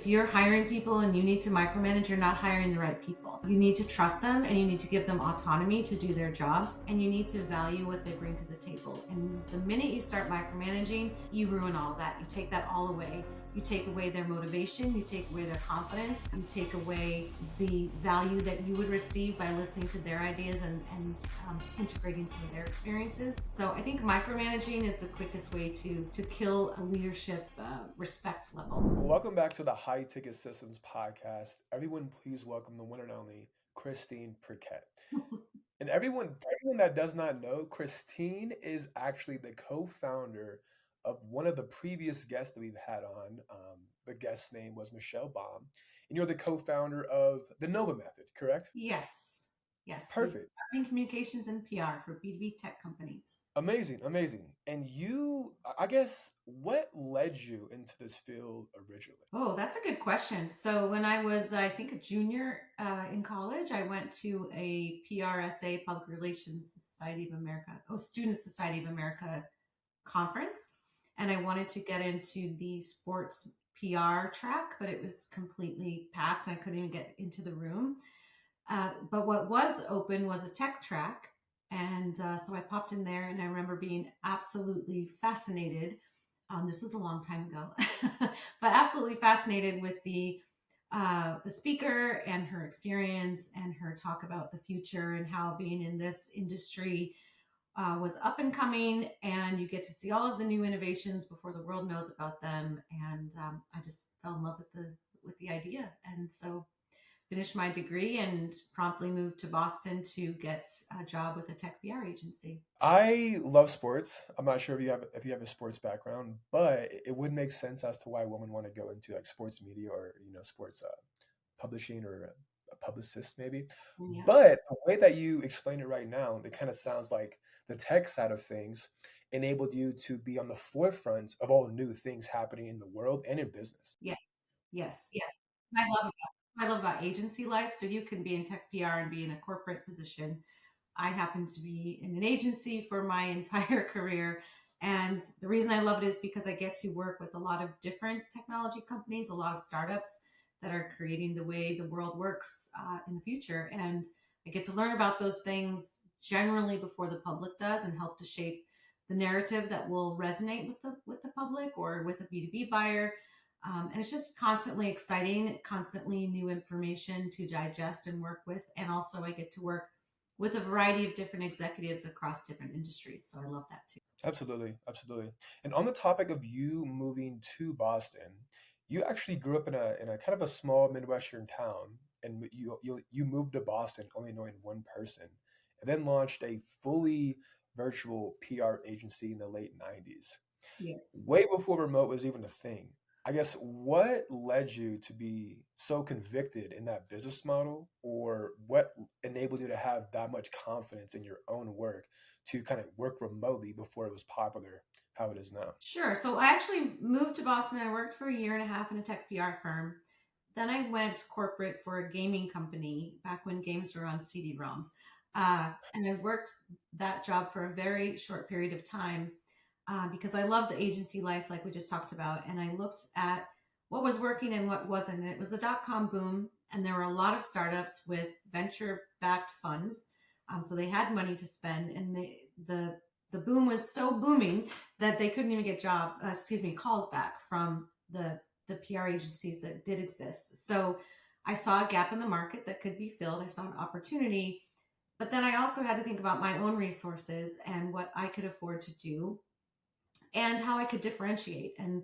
If you're hiring people and you need to micromanage, you're not hiring the right people. You need to trust them and you need to give them autonomy to do their jobs, and you need to value what they bring to the table. And the minute you start micromanaging, you ruin all of that. You take that all away. You take away their motivation, you take away their confidence, you take away the value that you would receive by listening to their ideas and integrating some of their experiences. So I think micromanaging is the quickest way to kill a leadership respect level. Welcome back to the High Ticket Systems podcast. Everyone, please welcome the one and only Christine Perkett. And everyone that does not know, Christine is actually the co-founder of one of the previous guests that we've had on. The guest's name was Michelle Baum, and you're the co-founder of the Nova Method, correct? Yes. Perfect. In communications and PR for B2B tech companies. Amazing. And you, I guess, what led you into this field originally? Oh, that's a good question. So when I was, I think, a junior in college, I went to a PRSA, Public Relations Society of America, Student Society of America conference. And I wanted to get into the sports PR track, but it was completely packed. I couldn't even get into the room. But what was open was a tech track. And so I popped in there, and I remember being absolutely fascinated. This was a long time ago, but absolutely fascinated with the speaker and her experience and her talk about the future and how being in this industry was up and coming, and you get to see all of the new innovations before the world knows about them. And I just fell in love with the idea, and so finished my degree and promptly moved to Boston to get a job with a tech PR agency. I love sports. I'm not sure if you have a sports background, but it would make sense as to why women want to go into like sports media or sports publishing or a publicist maybe. Yeah. But the way that you explain it right now, it kind of sounds like the tech side of things enabled you to be on the forefront of all new things happening in the world and in business. Yes. I love about agency life. So you can be in tech PR and be in a corporate position. I happen to be in an agency for my entire career. And the reason I love it is because I get to work with a lot of different technology companies, a lot of startups that are creating the way the world works in the future. And I get to learn about those things generally before the public does, and help to shape the narrative that will resonate with the public or with a B2B buyer. And it's just constantly exciting, constantly new information to digest and work with. And also I get to work with a variety of different executives across different industries. So I love that too. Absolutely. And on the topic of you moving to Boston, you actually grew up in a kind of a small Midwestern town, and you moved to Boston only knowing one person, and then launched a fully virtual PR agency in the late 90s. Yes. Way before remote was even a thing. I guess what led you to be so convicted in that business model, or what enabled you to have that much confidence in your own work to kind of work remotely before it was popular how it is now? Sure. So I actually moved to Boston. I worked for a year and a half in a tech PR firm. Then I went corporate for a gaming company back when games were on CD-ROMs. And I worked that job for a very short period of time because I love the agency life, like we just talked about. And I looked at what was working and what wasn't. And it was the dot-com boom. And there were a lot of startups with venture-backed funds. So they had money to spend. And the boom was so booming that they couldn't even get calls back from the PR agencies that did exist. So I saw a gap in the market that could be filled. I saw an opportunity, but then I also had to think about my own resources and what I could afford to do and how I could differentiate. And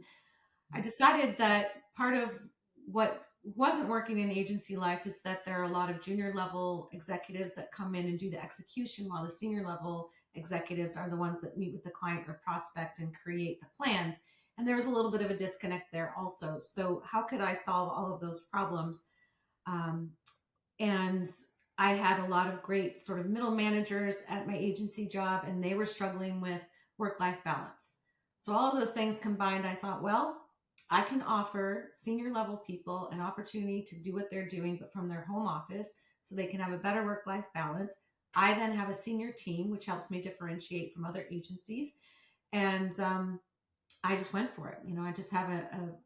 I decided that part of what wasn't working in agency life is that there are a lot of junior level executives that come in and do the execution, while the senior level executives are the ones that meet with the client or prospect and create the plans. And there was a little bit of a disconnect there also. So how could I solve all of those problems? And I had a lot of great sort of middle managers at my agency job, and they were struggling with work-life balance. So all of those things combined, I thought, well, I can offer senior level people an opportunity to do what they're doing, but from their home office, so they can have a better work-life balance. I then have a senior team, which helps me differentiate from other agencies. And I just went for it. I just have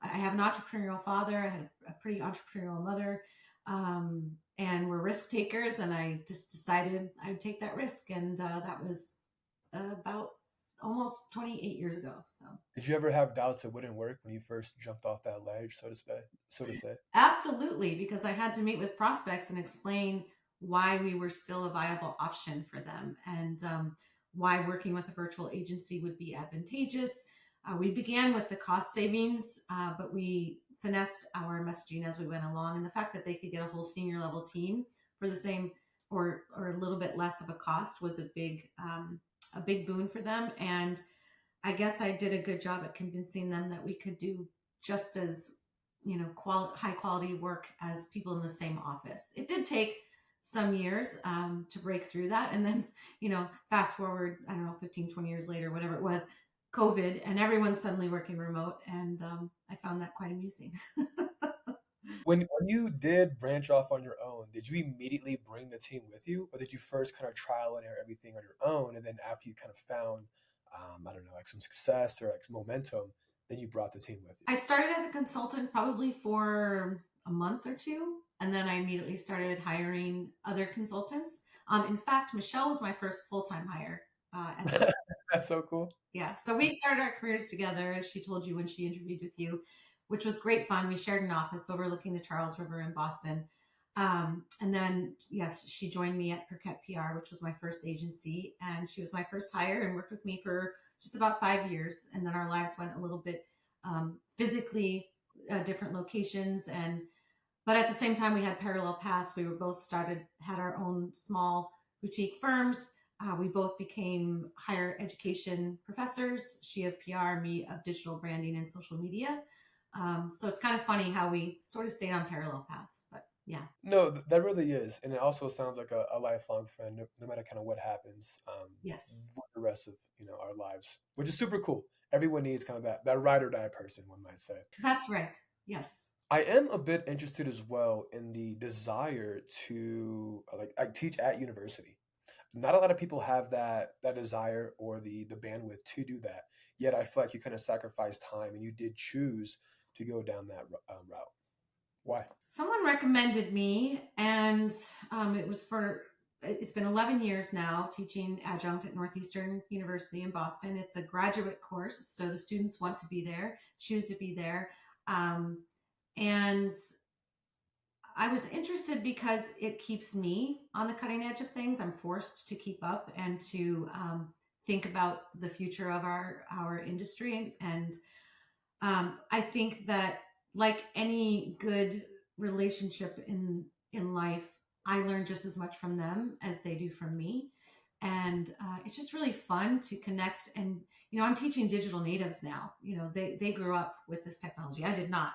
I have an entrepreneurial father. I had a pretty entrepreneurial mother, and we're risk takers. And I just decided I'd take that risk. And that was about almost 28 years ago. So Did you ever have doubts it wouldn't work when you first jumped off that ledge, so to say? So to say. absolutely, because I had to meet with prospects and explain why we were still a viable option for them, and why working with a virtual agency would be advantageous. We began with the cost savings, but we finessed our messaging as we went along, and the fact that they could get a whole senior level team for the same or a little bit less of a cost was a big boon for them. And I guess I did a good job at convincing them that we could do just as high quality work as people in the same office. It did take some years to break through that, and then fast forward, I don't know, 15, 20 years later, whatever it was, COVID, and everyone's suddenly working remote, and I found that quite amusing. When you did branch off on your own, did you immediately bring the team with you, or did you first kind of trial and error everything on your own, and then after you kind of found, I don't know, like some success or like some momentum, then you brought the team with you? I started as a consultant probably for a month or two, and then I immediately started hiring other consultants. In fact, Michelle was my first full-time hire. That's so cool. Yeah, so we started our careers together, as she told you when she interviewed with you, which was great fun. We shared an office overlooking the Charles River in Boston. And then, yes, she joined me at Perkett PR, which was my first agency. And she was my first hire and worked with me for just about 5 years. And then our lives went a little bit physically different locations. But at the same time, we had parallel paths. We were both had our own small boutique firms. We both became higher education professors, she of PR, me of digital branding and social media. So it's kind of funny how we sort of stayed on parallel paths, but yeah. No, that really is, and it also sounds like a lifelong friend, no matter kind of what happens, Yes, with the rest of our lives, which is super cool. Everyone needs kind of that ride or die person, one might say. that's right. Yes. I am a bit interested as well in the desire to like teach at university. Not a lot of people have that desire or the bandwidth to do that. Yet I feel like you kind of sacrifice time and you did choose to go down that route. Why? Someone recommended me, and it's been 11 years now teaching adjunct at Northeastern University in Boston. It's a graduate course, so the students want to be there, choose to be there. And I was interested because it keeps me on the cutting edge of things. I'm forced to keep up and to think about the future of our industry. And I think that, like any good relationship in life, I learn just as much from them as they do from me. And it's just really fun to connect. And I'm teaching digital natives now. They grew up with this technology. I did not.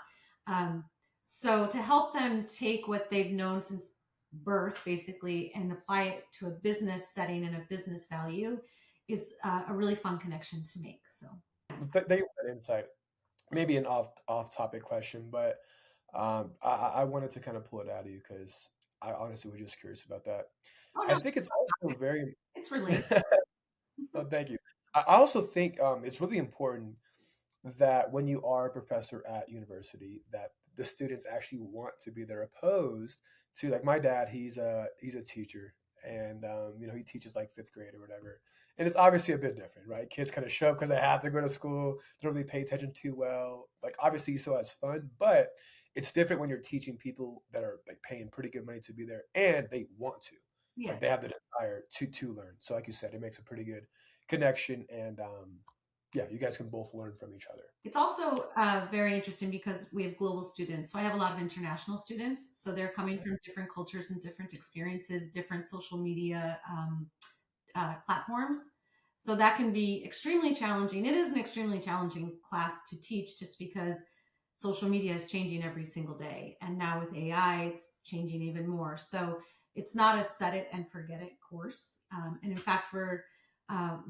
Um, so to help them take what they've known since birth, basically, and apply it to a business setting and a business value is a really fun connection to make. So Thank you for that insight. Maybe an off topic question, but I wanted to kind of pull it out of you because I honestly was just curious about that. oh I no, think it's also very. it's related. Oh, thank you. I also think it's really important that when you are a professor at university, that the students actually want to be there, opposed to like my dad. He's a teacher, and he teaches like fifth grade or whatever, and it's obviously a bit different, right? Kids kind of show up because they have to go to school. They don't really pay attention too well. Like obviously, he still has fun, but it's different when you're teaching people that are like paying pretty good money to be there and they want to, like Yes. they have the desire to learn. So, like you said, it makes a pretty good connection, and yeah, you guys can both learn from each other. It's also very interesting because we have global students. So I have a lot of international students. So they're coming from different cultures and different experiences, different social media platforms. So that can be extremely challenging. It is an extremely challenging class to teach just because social media is changing every single day. And now with AI, it's changing even more. So it's not a set it and forget it course. And in fact, we're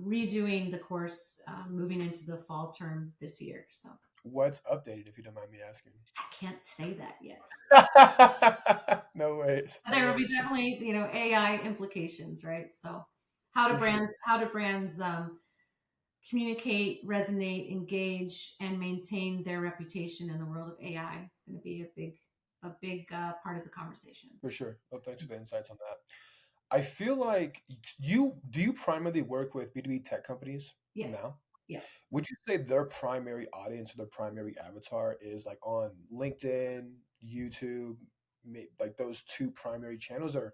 redoing the course moving into the fall term this year. So What's updated, if you don't mind me asking? I can't say that yet. No worries. But No there will be worries. definitely, AI implications, right? So For sure. how do brands communicate, resonate, engage, and maintain their reputation in the world of AI? It's going to be a big a big part of the conversation. For sure. Oh, thanks for the insights on that. I feel like you primarily work with B2B tech companies Yes. now? Yes. Would you say their primary audience or their primary avatar is like on LinkedIn, YouTube, like those two primary channels? Or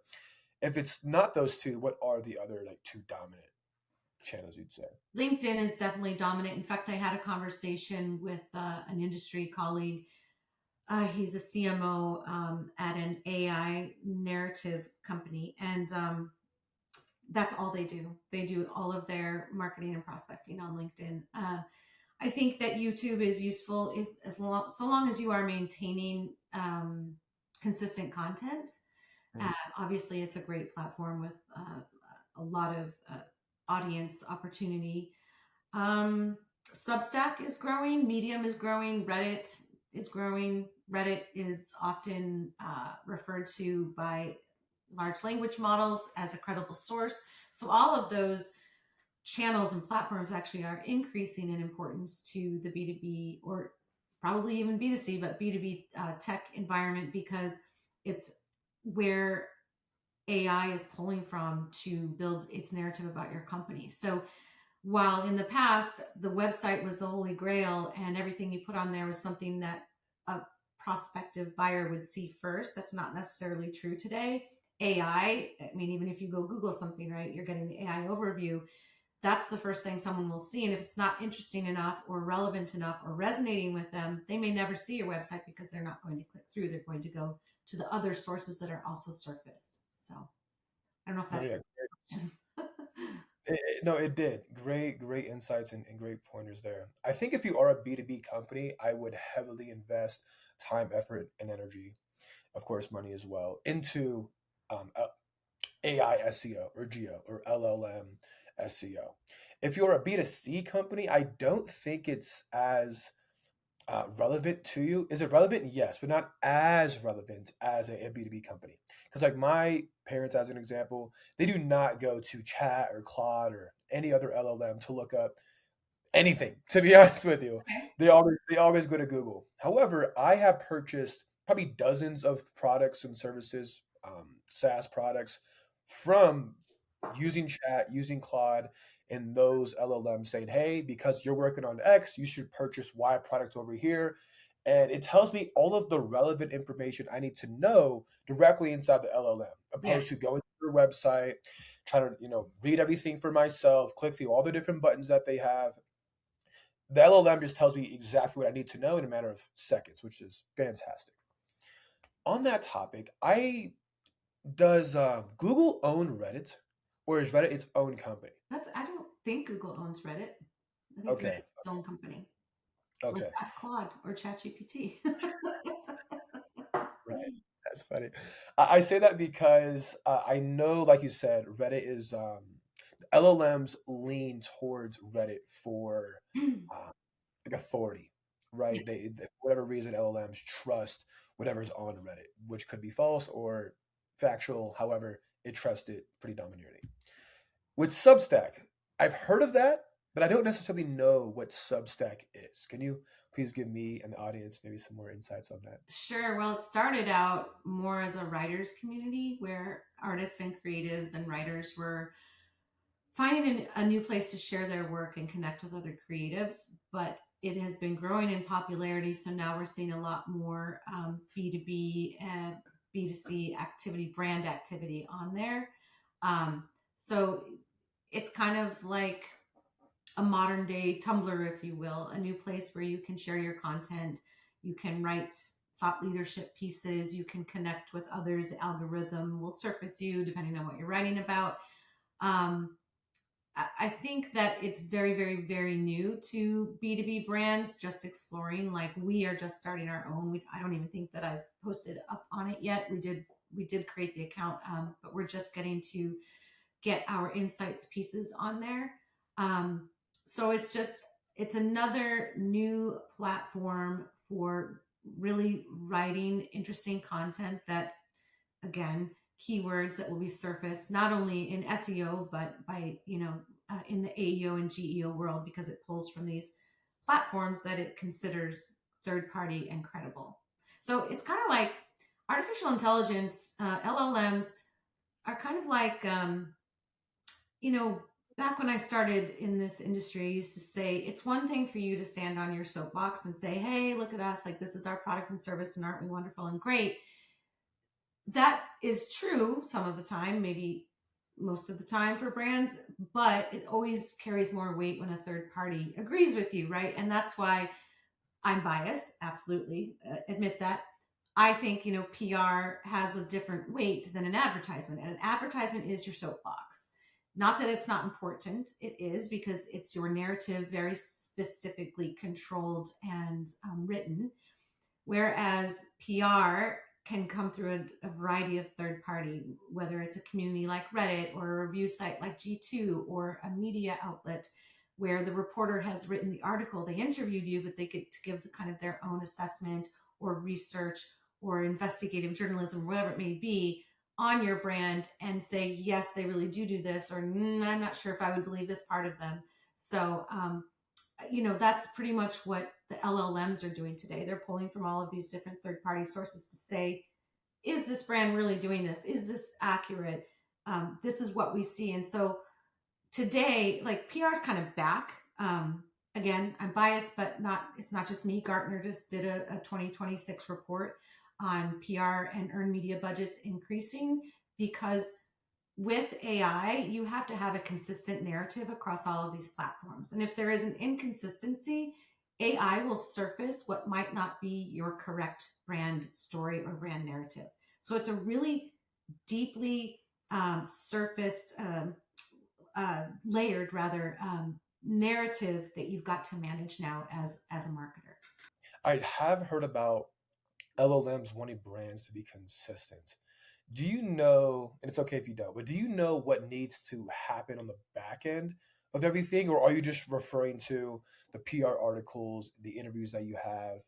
if it's not those two, what are the other like two dominant channels you'd say? LinkedIn is definitely dominant. In fact, I had a conversation with an industry colleague. He's a CMO at an AI narrative company, and that's all they do. They do all of their marketing and prospecting on LinkedIn. I think that YouTube is useful if so long as you are maintaining consistent content. Mm. Obviously, it's a great platform with a lot of audience opportunity. Um, Substack is growing, Medium is growing, Reddit is growing. Reddit is often referred to by large language models as a credible source. So all of those channels and platforms actually are increasing in importance to the B2B or probably even B2C, but B2B tech environment because it's where AI is pulling from to build its narrative about your company. So while in the past the website was the holy grail and everything you put on there was something that a prospective buyer would see first, that's not necessarily true today. I mean, even if you go Google something, right, you're getting the AI overview. That's the first thing someone will see. And if it's not interesting enough or relevant enough or resonating with them, they may never see your website because they're not going to click through. They're going to go to the other sources that are also surfaced. So I don't know if No, that. yeah. No, it did. Great insights and great pointers there. I think if you are a B2B company, I would heavily invest time, effort, and energy, of course, money as well, into AI SEO or GEO or LLM SEO. If you're a B2C company, I don't think it's as relevant to you. Is it relevant? Yes, but not as relevant as a B2B company. Because, like, my parents, as an example, they do not go to Chat or Claude or any other LLM to look up anything, to be honest with you. Okay. They always go to Google. However, I have purchased probably dozens of products and services, SaaS products, from using Chat, using Claude, and those LLMs saying, "Hey, because you're working on X, you should purchase Y product over here." And it tells me all of the relevant information I need to know directly inside the LLM, Yeah. opposed to going to their website, trying to read everything for myself, click through all the different buttons that they have. The LLM just tells me exactly what I need to know in a matter of seconds, which is fantastic. On that topic, I does Google own Reddit, or is Reddit its own company? I don't think Google owns Reddit. I think Okay, Reddit's its own company. Like okay, Ask Claude or ChatGPT. right. That's funny. I say that because I know, like you said, Reddit is LLMs lean towards Reddit for uh, like authority, right? Yes. For whatever reason, LLMs trust whatever's on Reddit, which could be false or factual. However, it trusts it pretty domineering. With Substack, I've heard of that, but I don't necessarily know what Substack is. Can you please give me and the audience maybe some more insights on that? Sure. Well, it started out more as a writers community where artists and creatives and writers were finding a new place to share their work and connect with other creatives. But it has been growing in popularity. So now we're seeing a lot more B2B and B2C activity, brand activity on there. Um, so it's kind of like a modern day Tumblr, if you will, a new place where you can share your content, you can write thought leadership pieces, you can connect with others. The algorithm will surface you depending on what you're writing about. Um, I think that it's very, very, very new to B2B brands, just exploring. Like we are just starting our own. I don't even think that I've posted up on it yet. We did create the account, but we're just getting to get our insights pieces on there. Um, so it's another new platform for really writing interesting content that, again, keywords that will be surfaced not only in SEO but by in the AEO and GEO world because it pulls from these platforms that it considers third party and credible. So it's kind of like Artificial intelligence, LLMs, are kind of like, you know, back when I started in this industry, I used to say it's one thing for you to stand on your soapbox and say, hey, look at us, like this is our product and service, and aren't we wonderful and great? That is true some of the time, maybe most of the time for brands, but it always carries more weight when a third party agrees with you, right? And that's why I'm biased, absolutely, admit that. I think, PR has a different weight than an advertisement, and an advertisement is your soapbox. Not that it's not important, it is, because it's your narrative, very specifically controlled and written. Whereas PR can come through a variety of third party, whether it's a community like Reddit or a review site like G2 or a media outlet where the reporter has written the article, they interviewed you, but they get to give the kind of their own assessment or research or investigative journalism, whatever it may be, on your brand and say, yes, they really do this, or I'm not sure if I would believe this part of them. So, that's pretty much what the LLMs are doing today. They're pulling from all of these different third party sources to say, is this brand really doing this? Is this accurate? This is what we see. And so today, like, PR is kind of back. Again, I'm biased, but it's not just me. Gartner just did a 2026 report on PR and earned media budgets increasing because with AI, you have to have a consistent narrative across all of these platforms. And if there is an inconsistency, AI will surface what might not be your correct brand story or brand narrative. So it's a really deeply surfaced, layered rather, narrative that you've got to manage now as a marketer. I have heard about LLMs wanting brands to be consistent. Do you know, and it's okay if you don't, but do you know what needs to happen on the back end of everything? Or are you just referring to the PR articles, the interviews that you have,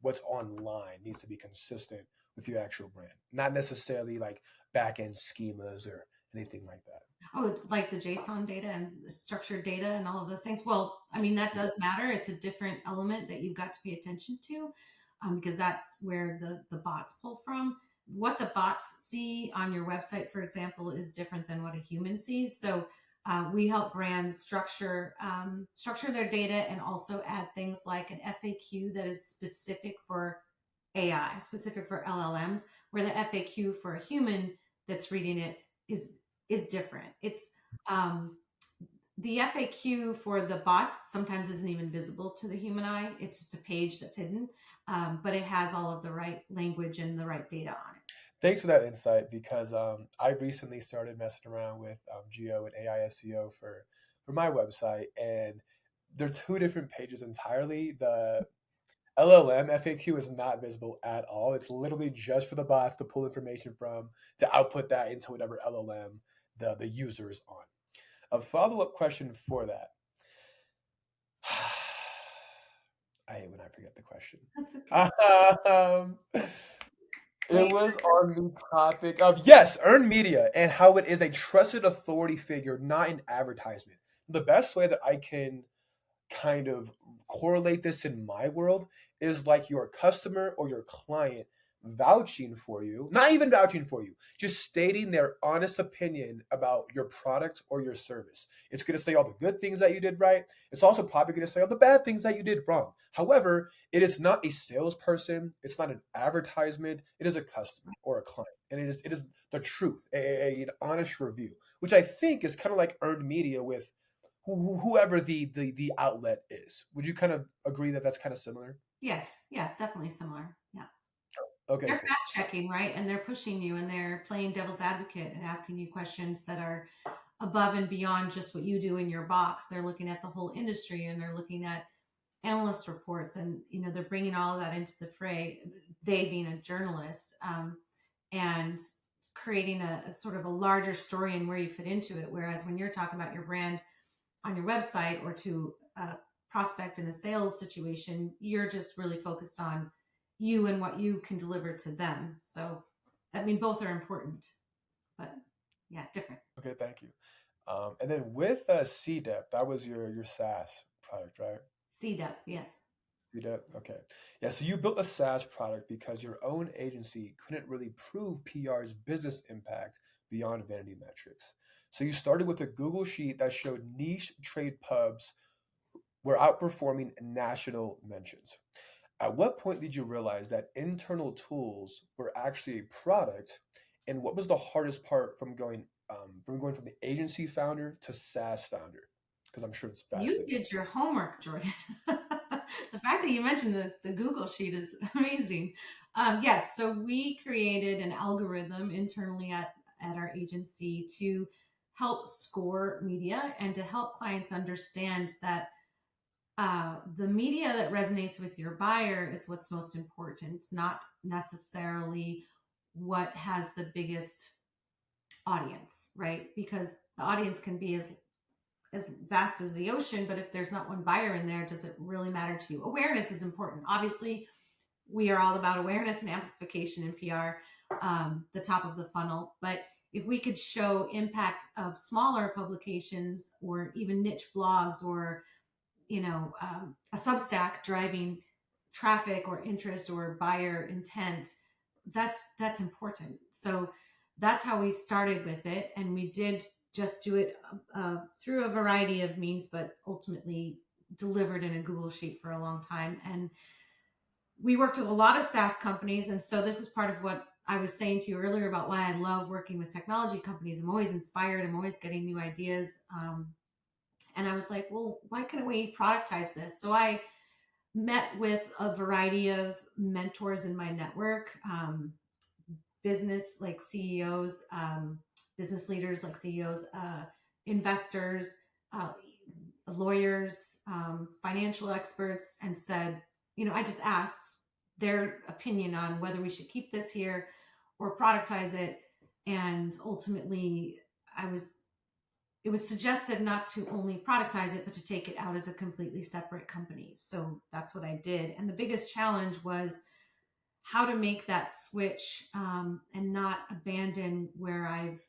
what's online needs to be consistent with your actual brand, not necessarily like back end schemas or anything like that? Oh, like the JSON data and the structured data and all of those things. Well, I mean, that Yeah. does matter. It's a different element that you've got to pay attention to, because that's where the bots pull from. What the bots see on your website, for example, is different than what a human sees. So we help brands structure their data and also add things like an FAQ that is specific for AI, specific for LLMs, where the FAQ for a human that's reading it is different. It's um, the FAQ for the bots sometimes isn't even visible to the human eye. It's just a page that's hidden, but it has all of the right language and the right data on it. Thanks for that insight because I recently started messing around with Geo and AI SEO for my website, and they're two different pages entirely. The LLM FAQ is not visible at all. It's literally just for the bots to pull information from to output that into whatever LLM the user is on. A follow up question for that. I hate when I forget the question. That's okay. Um, it Hey, was on the topic of, yes, earned media and how it is a trusted authority figure, not an advertisement. The best way that I can kind of correlate this in my world is like your customer or your client vouching for you, not even vouching for you, just stating their honest opinion about your product or your service. It's going to say all the good things that you did right. It's also probably going to say all the bad things that you did wrong. However, it is not a salesperson, it's not an advertisement, it is a customer or a client. And it is the truth, an honest review, which I think is kind of like earned media with whoever the outlet is. Would you kind of agree that that's kind of similar? yes, yeah, definitely similar. Yeah. Okay, They're cool. fact checking, right? And they're pushing you and they're playing devil's advocate and asking you questions that are above and beyond just what you do in your box. They're looking at the whole industry and they're looking at analyst reports, and they're bringing all of that into the fray, they being a journalist, and creating a sort of a larger story and where you fit into it. Whereas when you're talking about your brand on your website or to a prospect in a sales situation, you're just really focused on you and what you can deliver to them. So I mean, both are important, but yeah, different. Okay, thank you. And then with C depth, that was your SaaS product, right? C depth, yes. You did? Okay. Yeah, so you built a SaaS product because your own agency couldn't really prove PR's business impact beyond vanity metrics. So you started with a Google Sheet that showed niche trade pubs were outperforming national mentions. At what point did you realize that internal tools were actually a product, and what was the hardest part from going from the agency founder to SaaS founder? Because I'm sure it's You vastly did different. your homework, Jordan. The fact that you mentioned the Google Sheet is amazing. Yes, so we created an algorithm internally at our agency to help score media and to help clients understand that the media that resonates with your buyer is what's most important, not necessarily what has the biggest audience, right? Because the audience can be as vast as the ocean, but if there's not one buyer in there, does it really matter to you? Awareness is important. Obviously, we are all about awareness and amplification in PR, the top of the funnel. But if we could show impact of smaller publications or even niche blogs or a Substack driving traffic or interest or buyer intent, that's important. So that's how we started with it, and we did just do it through a variety of means, but ultimately delivered in a Google Sheet for a long time. And we worked with a lot of SaaS companies, and so this is part of what I was saying to you earlier about why I love working with technology companies. I'm always inspired. I'm always getting new ideas. And I was like, well, why couldn't we productize this? So I met with a variety of mentors in my network, business like CEOs, business leaders like CEOs, investors, uh, lawyers, financial experts, and said, I just asked their opinion on whether we should keep this here or productize it. And ultimately, I was it was suggested not to only productize it, but to take it out as a completely separate company. So that's what I did. And the biggest challenge was how to make that switch and not abandon where I've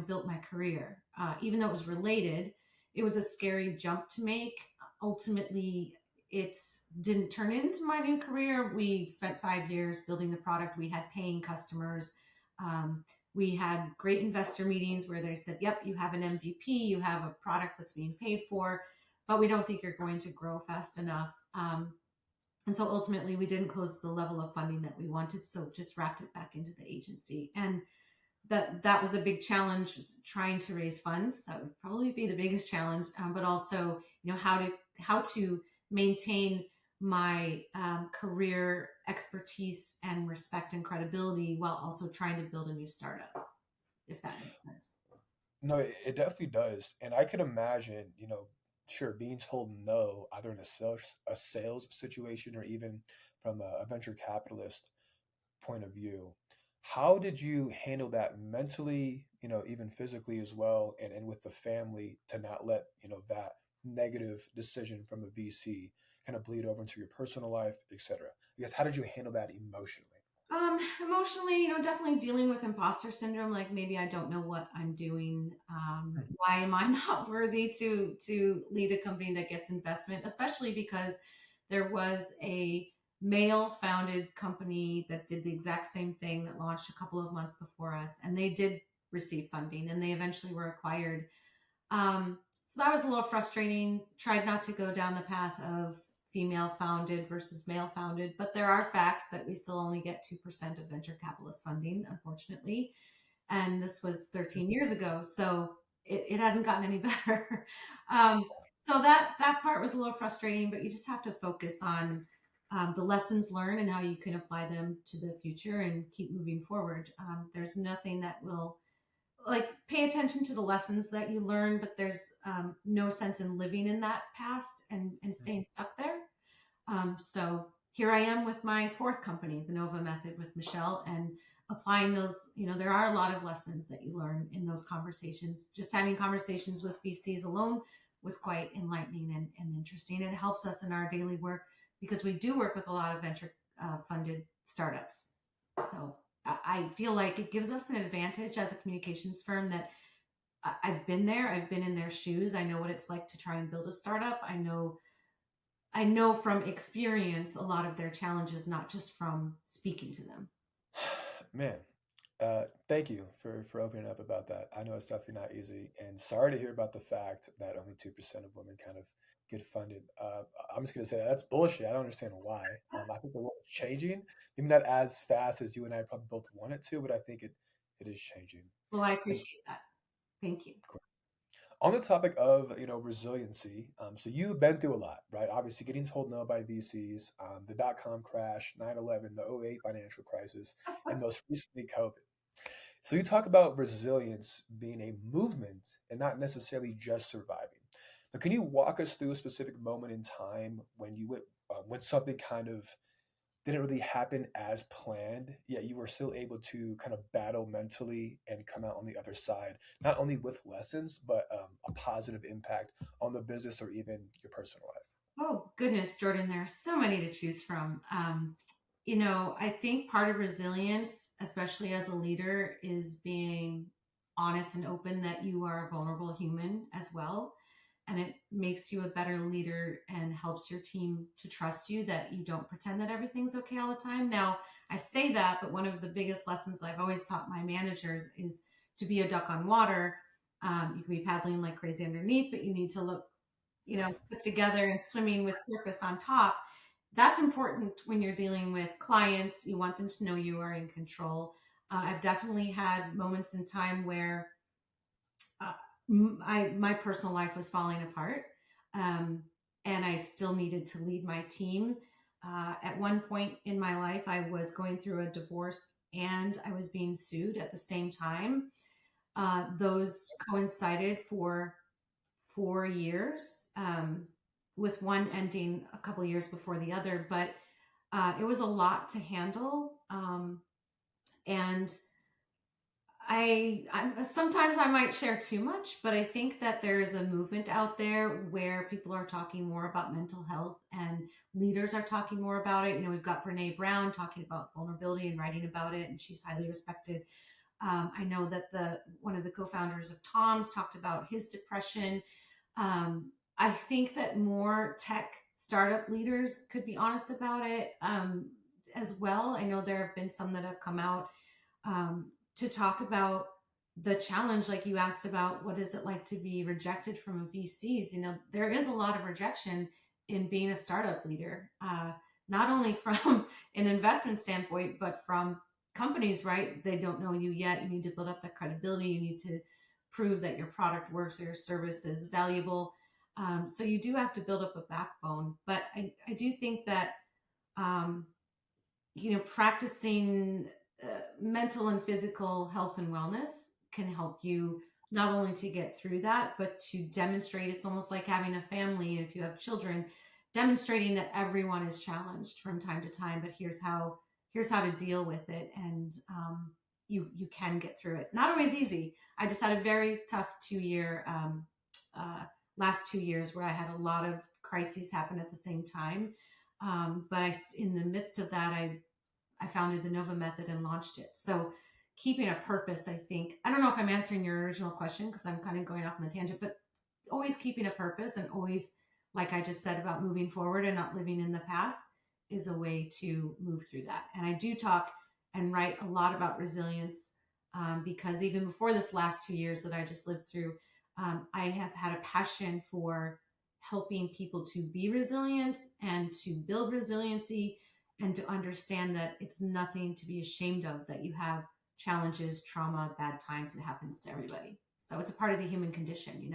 built my career. Even though it was related, it was a scary jump to make. Ultimately, it didn't turn into my new career. We spent 5 years building the product. We had paying customers. We had great investor meetings where they said, yep, you have an MVP, you have a product that's being paid for, but we don't think you're going to grow fast enough. And so ultimately, we didn't close the level of funding that we wanted, so just wrapped it back into the agency. And that was a big challenge, trying to raise funds. That would probably be the biggest challenge, but also how to maintain my career expertise and respect and credibility while also trying to build a new startup, if that makes sense. No, it definitely does. And I could imagine, sure, being told no, either in a sales situation or even from a venture capitalist point of view. How did you handle that mentally, even physically as well, and with the family to not let, that negative decision from a VC kind of bleed over into your personal life, etc. I guess how did you handle that emotionally? Emotionally, definitely dealing with imposter syndrome. Like maybe I don't know what I'm doing. Why am I not worthy to lead a company that gets investment? Especially because there was a male-founded company that did the exact same thing that launched a couple of months before us, and they did receive funding, and they eventually were acquired. So that was a little frustrating. Tried not to go down the path of female founded versus male founded, but there are facts that we still only get 2% of venture capitalist funding, unfortunately. And this was 13 years ago. So it hasn't gotten any better. um, so that part was a little frustrating, but you just have to focus on the lessons learned and how you can apply them to the future and keep moving forward. There's nothing that will like pay attention to the lessons that you learn, but there's no sense in living in that past and staying stuck there. So here I am with my fourth company, the Nova Method with Michelle, and applying those. There are a lot of lessons that you learn in those conversations. Just having conversations with VCs alone was quite enlightening and interesting. And it helps us in our daily work because we do work with a lot of venture funded startups. So I feel like it gives us an advantage as a communications firm that I've been there. I've been in their shoes. I know what it's like to try and build a startup. I know I know from experience a lot of their challenges, not just from speaking to them. Man, thank you for opening up about that. I know it's definitely not easy, and sorry to hear about the fact that only 2% of women kind of get funded. I'm just gonna say that's bullshit. I don't understand why. I think the world is changing, maybe not as fast as you and I probably both want it to, but I think it is changing. Well, I And appreciate that. Thank you. on the topic of resiliency, so you've been through a lot, right? Obviously, getting told no by VCs, the dot-com crash, 9/11, the '08 financial crisis, and most recently COVID. So you talk about resilience being a movement and not necessarily just surviving. But can you walk us through a specific moment in time when when something kind of didn't really happen as planned, yet you were still able to kind of battle mentally and come out on the other side, not only with lessons, but a positive impact on the business or even your personal life? Oh, goodness, Jordan, there are so many to choose from. I think part of resilience, especially as a leader, is being honest and open that you are a vulnerable human as well. And it makes you a better leader and helps your team to trust you, that you don't pretend that everything's okay all the time. Now, I say that, but one of the biggest lessons that I've always taught my managers is to be a duck on water. You can be paddling like crazy underneath, but you need to look, put together and swimming with purpose on top. That's important when you're dealing with clients. You want them to know you are in control. I've definitely had moments in time where uh, my personal life was falling apart, um, and I still needed to lead my team. At one point in my life, I was going through a divorce and I was being sued at the same time. Those coincided for 4 years, with one ending a couple years before the other. But it was a lot to handle. And sometimes I might share too much, but I think that there is a movement out there where people are talking more about mental health and leaders are talking more about it. We've got Brene Brown talking about vulnerability and writing about it, and she's highly respected. I know that the one of the co-founders of Tom's talked about his depression. I think that more tech startup leaders could be honest about it, as well. I know there have been some that have come out, to talk about the challenge, like you asked about what is it like to be rejected from VCs. There is a lot of rejection in being a startup leader, not only from an investment standpoint, but from companies, right? They don't know you yet. You need to build up that credibility. You need to prove that your product works or your service is valuable. So you do have to build up a backbone. But I do think that, um, practicing mental and physical health and wellness can help you not only to get through that, but to demonstrate. It's almost like having a family. And if you have children, demonstrating that everyone is challenged from time to time, but here's how to deal with it. And you can get through it. Not always easy. I just had a very tough 2 year, uh, last 2 years, where I had a lot of crises happen at the same time. But in the midst of that, I founded the Nova Method and launched it. So keeping a purpose, I think, I don't know if I'm answering your original question because I'm kind of going off on a tangent, but always keeping a purpose and always, like I just said, about moving forward and not living in the past is a way to move through that. And I do talk and write a lot about resilience, because even before this last 2 years that I just lived through, I have had a passion for helping people to be resilient and to build resiliency and to understand that it's nothing to be ashamed of, that you have challenges, trauma, bad times. It happens to everybody. So it's a part of the human condition.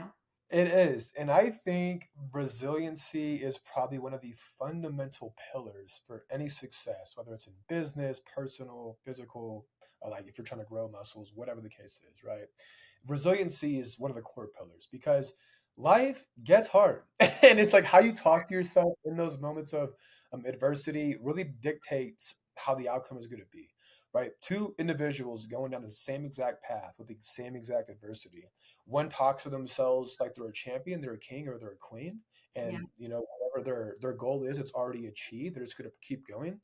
It is. And I think resiliency is probably one of the fundamental pillars for any success, whether it's in business, personal, physical, or like if you're trying to grow muscles, whatever the case is, right? Resiliency is one of the core pillars because life gets hard. And it's like how you talk to yourself in those moments of adversity really dictates how the outcome is going to be, right? Two individuals going down the same exact path with the same exact adversity, one talks to themselves like they're a champion, they're a king, or they're a queen, Yeah. and whatever their goal is, it's already achieved. They're just going to keep going.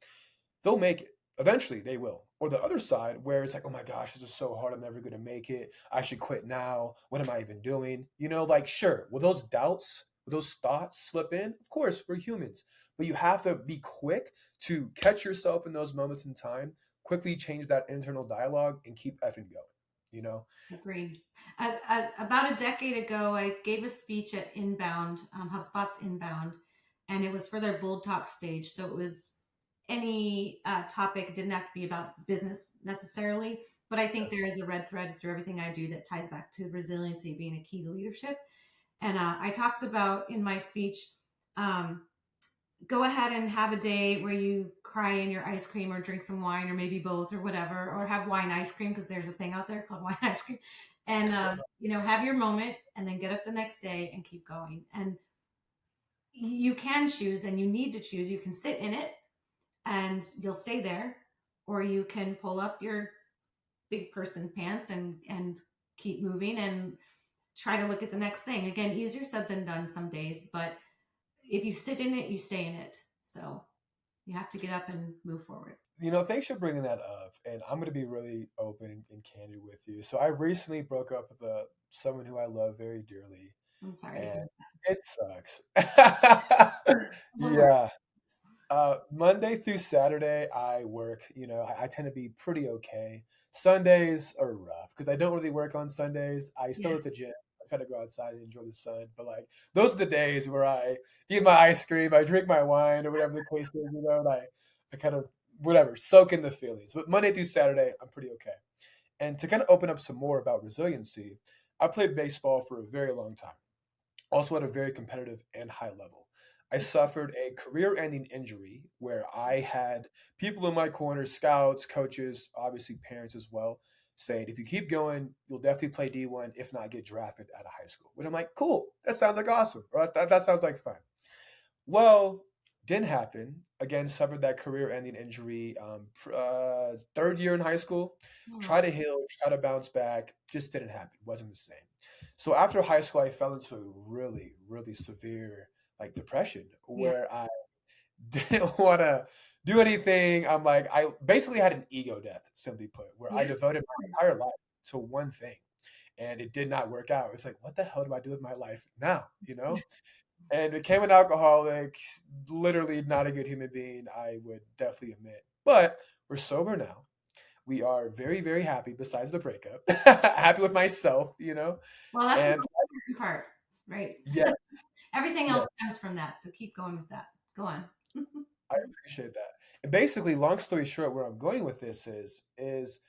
They'll make it. Eventually, they will. Or the other side, where it's like, oh my gosh, this is so hard. I'm never going to make it. I should quit now. What am I even doing? Like, sure. Will those doubts, those thoughts slip in. Of course, we're humans, but you have to be quick to catch yourself in those moments in time, quickly change that internal dialogue and keep effing going, you know? Agreed. About a decade ago, I gave a speech at Inbound, HubSpot's Inbound, and it was for their Bold Talk stage. So it was any topic, it didn't have to be about business necessarily, but I think there is a red thread through everything I do that ties back to resiliency being a key to leadership. And I talked about in my speech, um, go ahead and have a day where you cry in your ice cream or drink some wine or maybe both or whatever, or have wine ice cream because there's a thing out there called wine ice cream. And, have your moment and then get up the next day and keep going. And you can choose and you need to choose. You can sit in it and you'll stay there, or you can pull up your big person pants and keep moving and try to look at the next thing. Again, easier said than done some days, but if you sit in it, you stay in it. So you have to get up and move forward. Thanks for bringing that up. And I'm going to be really open and candid with you. So I recently broke up with someone who I love very dearly, I'm sorry to and hear it sucks. that. Yeah. Monday through Saturday, I work. I tend to be pretty okay. Sundays are rough because I don't really work on Sundays. I still Yeah. at the gym. I try to go outside and enjoy the sun. But like those are the days where I eat my ice cream, I drink my wine, or whatever the case is. And I kind of whatever soak in the feelings. But Monday through Saturday, I'm pretty okay. And to kind of open up some more about resiliency, I played baseball for a very long time, also at a very competitive and high level. I suffered a career ending injury where I had people in my corner, scouts, coaches, obviously parents as well, saying, if you keep going, you'll definitely play D1, if not get drafted out of high school. Which I'm like, cool, that sounds like awesome. Or that sounds like fun. Well, didn't happen. Again, suffered that career-ending injury. Third year in high school, try Oh, to heal, try to bounce back, just didn't happen. Wasn't the same. So after high school, I fell into a really, really severe like depression yeah. where I didn't want to do anything. I'm like, I basically had an ego death, simply put, where I Yeah. devoted my entire life to one thing, and it did not work out. It's like, what the hell do I do with my life now? And became an alcoholic, literally not a good human being, I would definitely admit. But we're sober now. We are very, very happy besides the breakup. Happy with myself. Well, that's the And most important part, right? yeah, Everything yeah, else comes from that. So keep going with that. Go on. I appreciate that. And basically, long story short, where I'm going with this is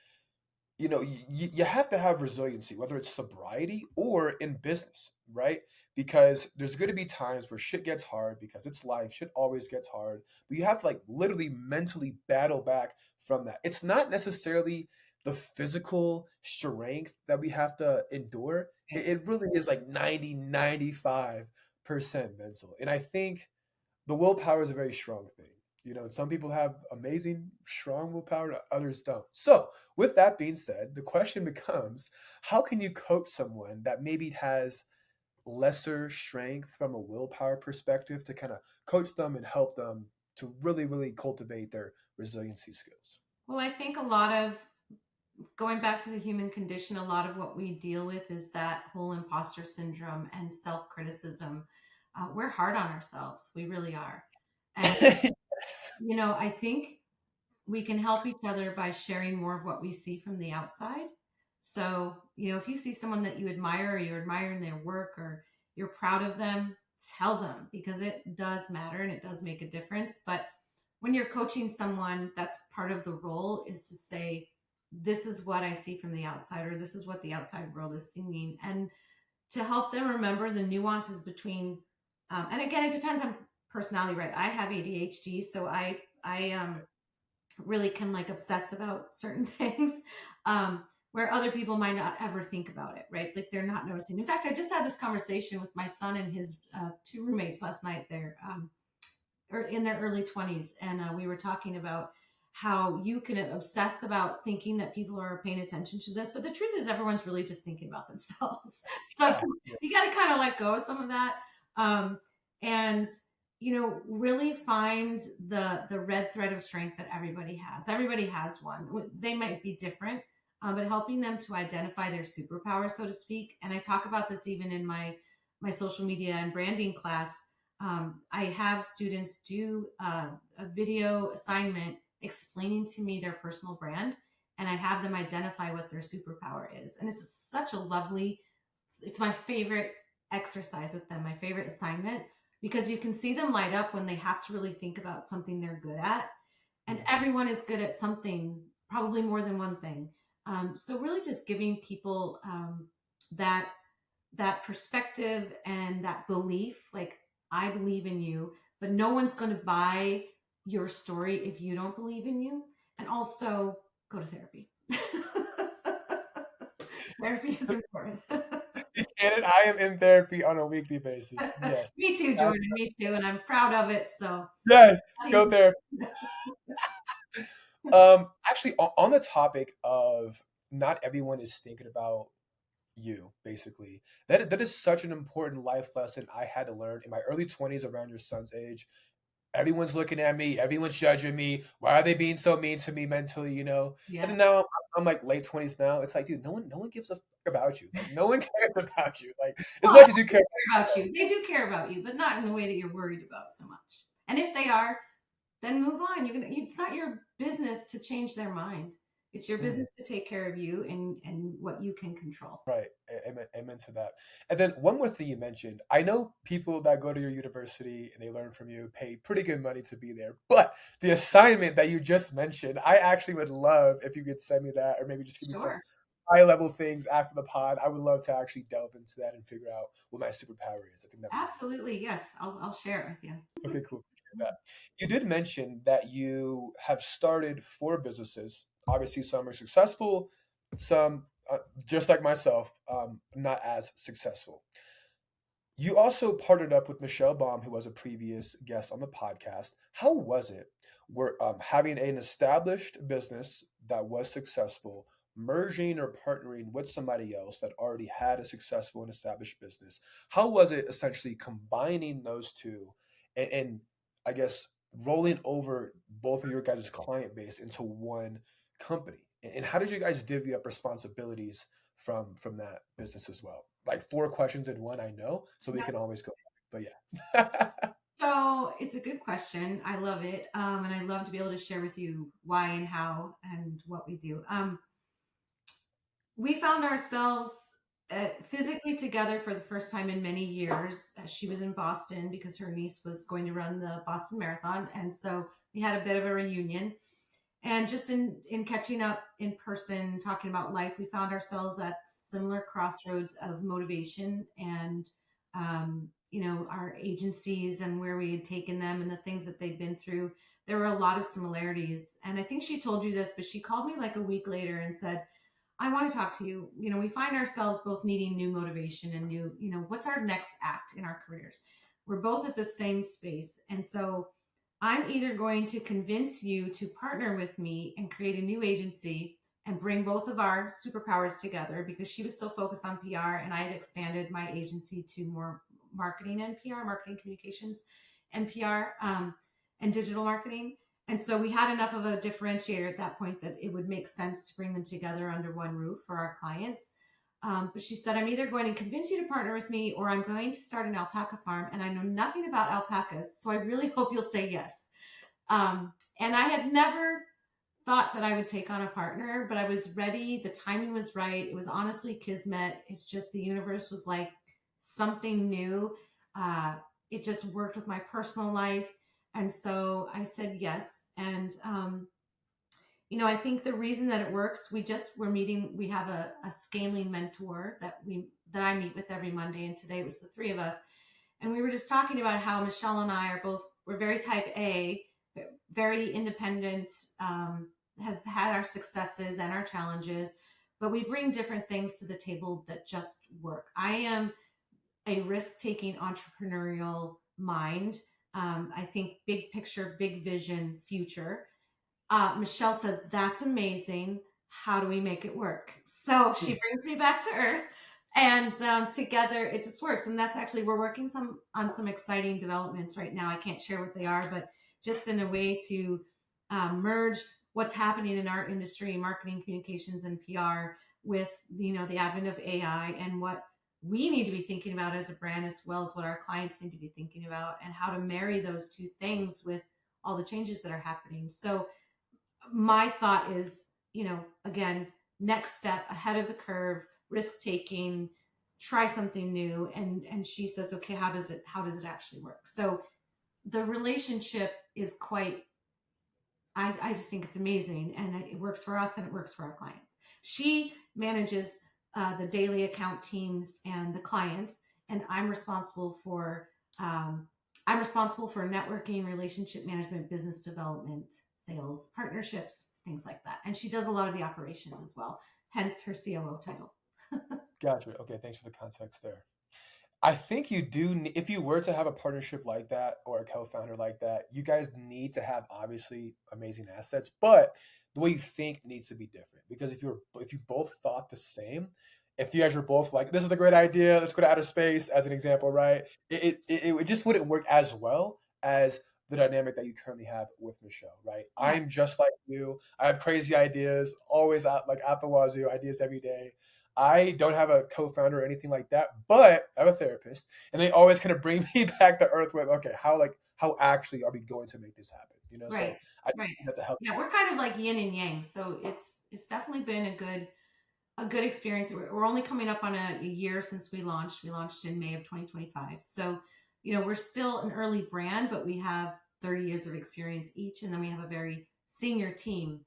you have to have resiliency, whether it's sobriety or in business, right? Because there's going to be times where shit gets hard because it's life. Shit always gets hard. But you have to like literally mentally battle back from that. It's not necessarily the physical strength that we have to endure. It really is like 95% mental. And I think the willpower is a very strong thing. Some people have amazing, strong willpower, others don't. So, with that being said, the question becomes how can you coach someone that maybe has lesser strength from a willpower perspective to kind of coach them and help them to really, really cultivate their resiliency skills? Well, I think a lot of going back to the human condition, a lot of what we deal with is that whole imposter syndrome and self criticism. We're hard on ourselves. We really are. And, Yes. I think we can help each other by sharing more of what we see from the outside. So, if you see someone that you admire or you're admiring their work or you're proud of them, tell them because it does matter and it does make a difference. But when you're coaching someone, that's part of the role is to say, this is what I see from the outside, or this is what the outside world is seeing. And to help them remember the nuances between, and again, it depends on personality, right? I have ADHD, so I really can like obsess about certain things where other people might not ever think about it, right? Like they're not noticing. In fact, I just had this conversation with my son and his two roommates last night. They're or in their early 20s, and we were talking about how you can obsess about thinking that people are paying attention to this, but the truth is everyone's really just thinking about themselves. So Yeah. you got to kind of let go of some of that, and really find the red thread of strength that everybody has. Everybody has one. They might be different, but helping them to identify their superpower, so to speak. And I talk about this even in my my social media and branding class, I have students do a video assignment explaining to me their personal brand, and I have them identify what their superpower is. And it's such a lovely, it's my favorite exercise with them, my favorite assignment, because you can see them light up when they have to really think about something they're good at. And everyone is good at something, probably more than one thing. So really just giving people that that perspective and that belief, like, I believe in you, but no one's going to buy your story if you don't believe in you. And also go to therapy. Therapy is important. And I am in therapy on a weekly basis. Yes. Me too, Jordan. Me too. And I'm proud of it. So Yes. Go therapy. Actually, on the topic of not everyone is thinking about you, basically, that is such an important life lesson I had to learn in my early 20s around your son's age. Everyone's looking at me, everyone's judging me. Why are they being so mean to me mentally, you know? And yeah. then now I'm like late 20s now. It's like, dude, no one gives a fuck about you. Like, no one cares about you. Like, as Well, much as you care. about you. They do care about you, but not in the way that you're worried about so much. And if they are, then move on. It's not your business to change their mind. It's your Mm, business to take care of you and what you can control. right. Amen to that. And then one more thing you mentioned. I know people that go to your university and they learn from you pay pretty good money to be there. But the assignment that you just mentioned, I actually would love if you could send me that, or maybe just give me some Sure. high level things after the pod. I would love to actually delve into that and figure out what my superpower is. I think that'd be really cool. Absolutely. Yes. I'll share it with you. Okay, cool. Appreciate that. You did mention that you have started 4 businesses. Obviously, some are successful, some, just like myself, not as successful. You also partnered up with Michelle Baum, who was a previous guest on the podcast. How was it? Having an established business that was successful, merging or partnering with somebody else that already had a successful and established business? How was it essentially combining those two and I guess rolling over both of your guys' client base into one company? And how did you guys divvy up responsibilities from that business as well? Like 4 questions in one, I know, so we Yeah. can always go back. But yeah. So it's a good question. I love it. And I love to be able to share with you why and how and what we do. We found ourselves physically together for the first time in many years. She was in Boston because her niece was going to run the Boston Marathon. And so we had a bit of a reunion. And just in catching up in person, talking about life, we found ourselves at similar crossroads of motivation and, our agencies and where we had taken them and the things that they'd been through. There were a lot of similarities. And I think she told you this, but she called me like a week later and said, I want to talk to you. We find ourselves both needing new motivation and new, what's our next act in our careers? We're both at the same space. And so I'm either going to convince you to partner with me and create a new agency and bring both of our superpowers together, because she was still focused on PR and I had expanded my agency to more marketing and PR, marketing communications and PR, and digital marketing. And so we had enough of a differentiator at that point that it would make sense to bring them together under one roof for our clients. But she said, I'm either going to convince you to partner with me or I'm going to start an alpaca farm. And I know nothing about alpacas. So I really hope you'll say yes. And I had never thought that I would take on a partner, but I was ready. The timing was right. It was honestly kismet. It's just the universe was like something new. It just worked with my personal life. And so I said yes. And, I think the reason that it works, we're meeting, we have a scaling mentor that I meet with every Monday. And today it was the 3 of us. And we were just talking about how Michelle and I we're very type A, very independent, have had our successes and our challenges, but we bring different things to the table that just work. I am a risk-taking entrepreneurial mind. I think big picture, big vision, future. Michelle says, that's amazing. How do we make it work? So she brings me back to earth, and together it just works. And that's actually, we're working on some exciting developments right now. I can't share what they are, but just in a way to merge what's happening in our industry, marketing, communications, and PR with, the advent of AI and what we need to be thinking about as a brand, as well as what our clients need to be thinking about, and how to marry those two things with all the changes that are happening. So my thought is, again, next step, ahead of the curve, risk taking, try something new. And she says, okay, how does it actually work? So the relationship is quite, I just think it's amazing, and it works for us and it works for our clients. She manages the daily account teams and the clients, and I'm responsible for networking, relationship management, business development, sales, partnerships, things like that. And she does a lot of the operations as well, hence her COO title. Gotcha. Okay, thanks for the context there. I think you do, if you were to have a partnership like that or a co-founder like that, you guys need to have obviously amazing assets, but the way you think needs to be different. Because if you both thought the same, if you guys were both like, this is a great idea, let's go to outer space as an example, right? It just wouldn't work as well as the dynamic that you currently have with Michelle, right? Yeah, I'm just like you. I have crazy ideas, always at the wazoo, ideas every day. I don't have a co-founder or anything like that, but I have a therapist, and they always kind of bring me back to earth with, okay, how actually are we going to make this happen? right, So I think right. that's a healthy Yeah, we're kind of balance. like yin and yang. So it's definitely been a good experience. We're only coming up on a year since we launched. We launched in May of 2025. So, we're still an early brand, but we have 30 years of experience each, and then we have a very senior team.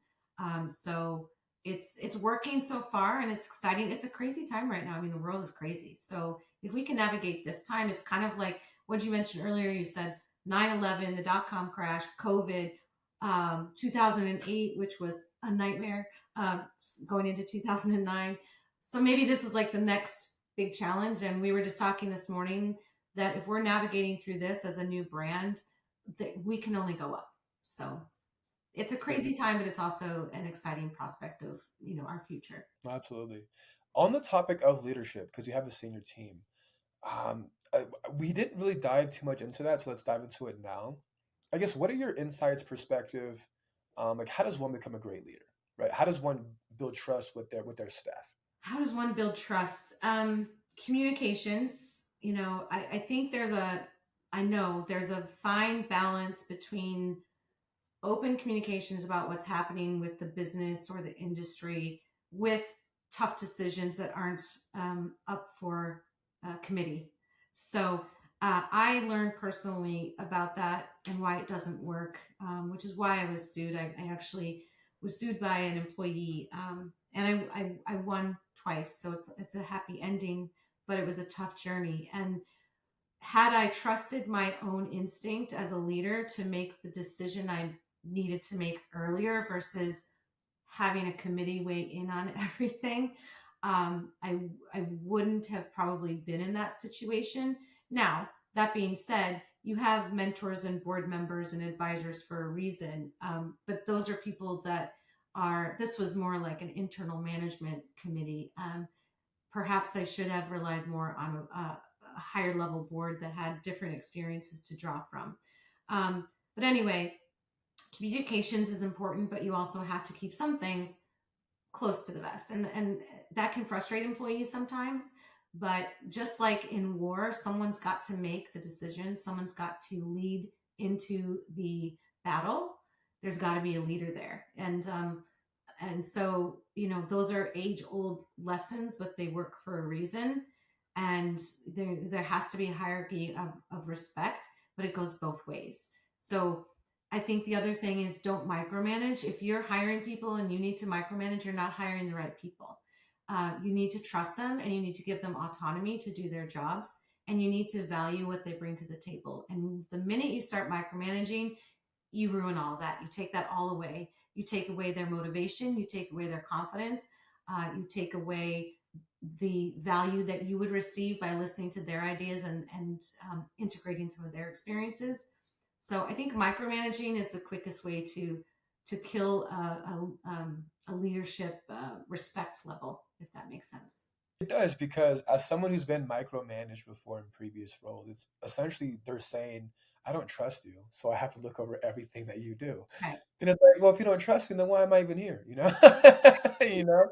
So it's working so far, and it's exciting. It's a crazy time right now. I mean, the world is crazy. So if we can navigate this time, it's kind of like what you mentioned earlier. You said 9/11, the dot-com crash, COVID, 2008, which was a nightmare, uh, going into 2009. So maybe this is like the next big challenge. And we were just talking this morning that if we're navigating through this as a new brand, that we can only go up. So it's a Yeah, crazy time, but it's also an exciting prospect of, our future. absolutely. On the topic of leadership, because you have a senior team, um, we didn't really dive too much into that, so let's dive into it now. I guess, what are your insights, perspective? Like, how does one become a great leader, right? How does one build trust with their staff? How does one build trust? Communications, I think I know there's a fine balance between open communications about what's happening with the business or the industry, with tough decisions that aren't up for committee. So I learned personally about that and why it doesn't work, which is why I was sued. I actually was sued by an employee, and I won twice. So it's a happy ending, but it was a tough journey. And had I trusted my own instinct as a leader to make the decision I needed to make earlier versus having a committee weigh in on everything, I wouldn't have probably been in that situation. Now, that being said, you have mentors and board members and advisors for a reason, but those are people that this was more like an internal management committee. Perhaps I should have relied more on a higher level board that had different experiences to draw from. But anyway, communications is important, but you also have to keep some things close to the vest, and that can frustrate employees sometimes. But just like in war, someone's got to make the decision. Someone's got to lead into the battle. There's got to be a leader there, and so those are age old lessons, but they work for a reason. And there has to be a hierarchy of respect, but it goes both ways. So I think the other thing is, don't micromanage. If you're hiring people and you need to micromanage, you're not hiring the right people. You need to trust them, and you need to give them autonomy to do their jobs, and you need to value what they bring to the table. And the minute you start micromanaging, you ruin all that. You take that all away. You take away their motivation. You take away their confidence. You take away the value that you would receive by listening to their ideas and integrating some of their experiences. So I think micromanaging is the quickest way to kill a leadership respect level, if that makes sense. It does, because as someone who's been micromanaged before in previous roles, it's essentially they're saying, I don't trust you, so I have to look over everything that you do. Right. And it's like, well, if you don't trust me, then why am I even here? You know? You know?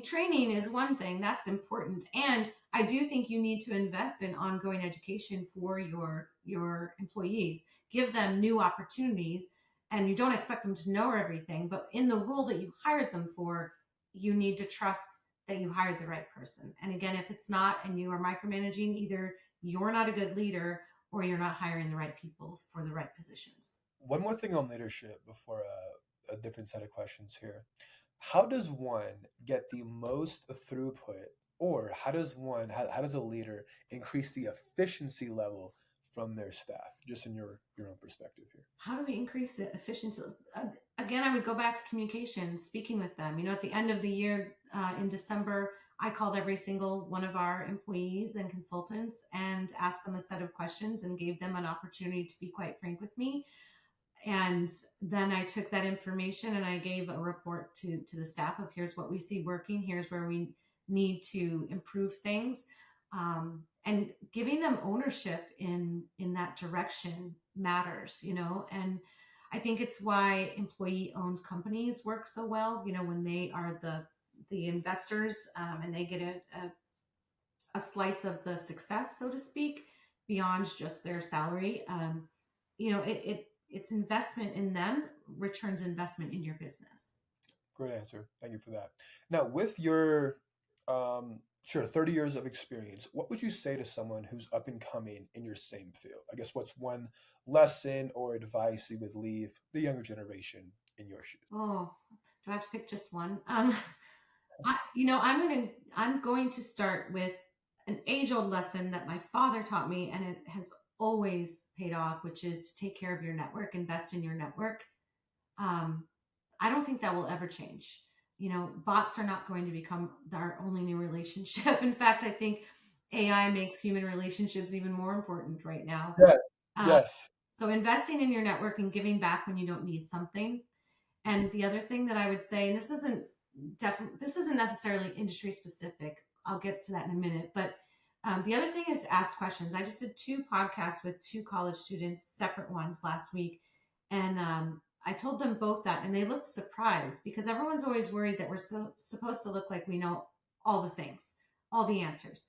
Training is one thing that's important, and I do think you need to invest in ongoing education for your employees. Give them new opportunities, and you don't expect them to know everything. But in the role that you hired them for, you need to trust that you hired the right person. And again, if it's not, and you are micromanaging, either you're not a good leader or you're not hiring the right people for the right positions. One more thing on leadership before a different set of questions here. How does one get the most throughput, or how does a leader increase the efficiency level from their staff, just in your own perspective here? How do we increase the efficiency? Again, I would go back to communication, speaking with them. At the end of the year, in December, I called every single one of our employees and consultants and asked them a set of questions and gave them an opportunity to be quite frank with me. And then I took that information and I gave a report to the staff of, here's what we see working, here's where we need to improve things. And giving them ownership in that direction matters, and I think it's why employee owned companies work so well, when they are the investors, and they get a slice of the success, so to speak, beyond just their salary. It's investment in them returns investment in your business. Great answer. Thank you for that. Now, with your sure 30 years of experience, what would you say to someone who's up and coming in your same field? I guess what's one lesson or advice you would leave the younger generation in your shoes? Oh, do I have to pick just one? I'm going to start with an age old lesson that my father taught me, and it has always paid off, which is to take care of your network, invest in your network. Um, I don't think that will ever change. Bots are not going to become our only new relationship. In fact, I think AI makes human relationships even more important right now. Yeah. Uh, Yes. so investing in your network and giving back when you don't need something. And the other thing that I would say, and this isn't necessarily industry specific. I'll get to that in a minute. But the other thing is to ask questions. I just did 2 podcasts with 2 college students, separate ones last week. And I told them both that, and they looked surprised because everyone's always worried that we're supposed to look like we know all the things, all the answers.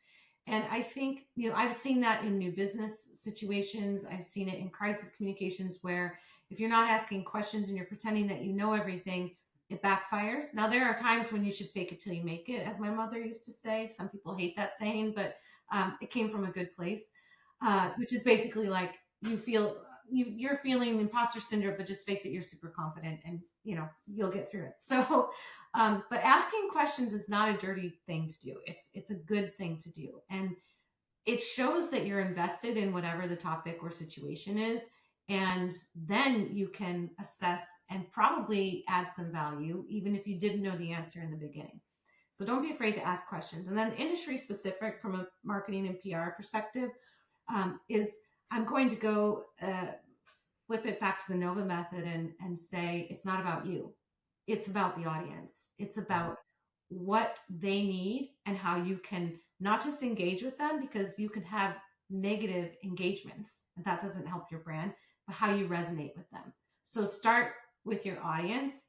And I think, I've seen that in new business situations. I've seen it in crisis communications where if you're not asking questions and you're pretending that you know everything, it backfires. Now, there are times when you should fake it till you make it, as my mother used to say. Some people hate that saying, but it came from a good place, which is basically like you're feeling imposter syndrome, but just fake that you're super confident, and you'll get through it. So, but asking questions is not a dirty thing to do. It's a good thing to do, and it shows that you're invested in whatever the topic or situation is. And then you can assess and probably add some value, even if you didn't know the answer in the beginning. So don't be afraid to ask questions. And then industry specific from a marketing and PR perspective, is I'm going to go flip it back to the Nova method and say, it's not about you. It's about the audience. It's about what they need and how you can not just engage with them, because you can have negative engagements and that doesn't help your brand, but how you resonate with them. So start with your audience.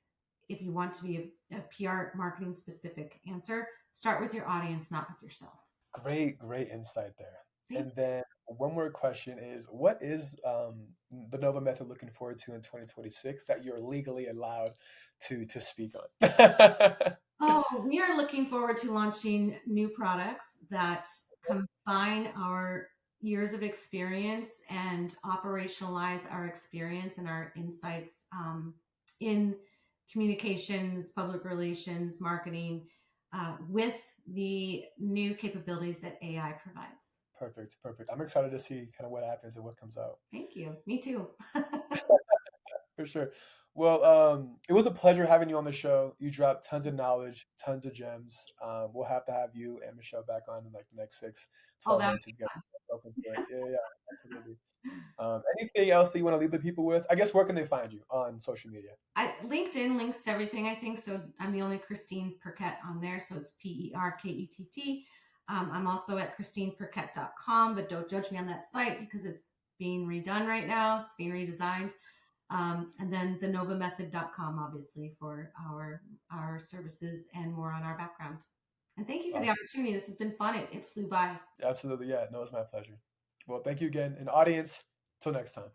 If you want to be a PR marketing specific answer, start with your audience, not with yourself. Great insight there. Thank And then one more question is, what is the Nova Method looking forward to in 2026 that you're legally allowed to speak on? Oh, we are looking forward to launching new products that combine our years of experience and operationalize our experience and our insights, in communications, public relations, marketing, with the new capabilities that AI provides. Perfect. I'm excited to see kind of what happens and what comes out. Thank you. Me too. For sure. Well, it was a pleasure having you on the show. You dropped tons of knowledge, tons of gems. We'll have to have you and Michelle back on in like the next 6, Oh, 12 that would months if be you guys fun. are open to it. Yeah, absolutely. Anything else that you want to leave the people with? I guess where can they find you on social media? LinkedIn links to everything, I think. So I'm the only Christine Perkett on there. So it's Perkett. I'm also at christineperkett.com, but don't judge me on that site because it's being redone right now. It's being redesigned. And then the novamethod.com, obviously, for our services and more on our background. And thank you for the Awesome. opportunity. This has been fun. It flew by. Absolutely. Yeah. No, it's my pleasure. Well, thank you again. And audience, till next time.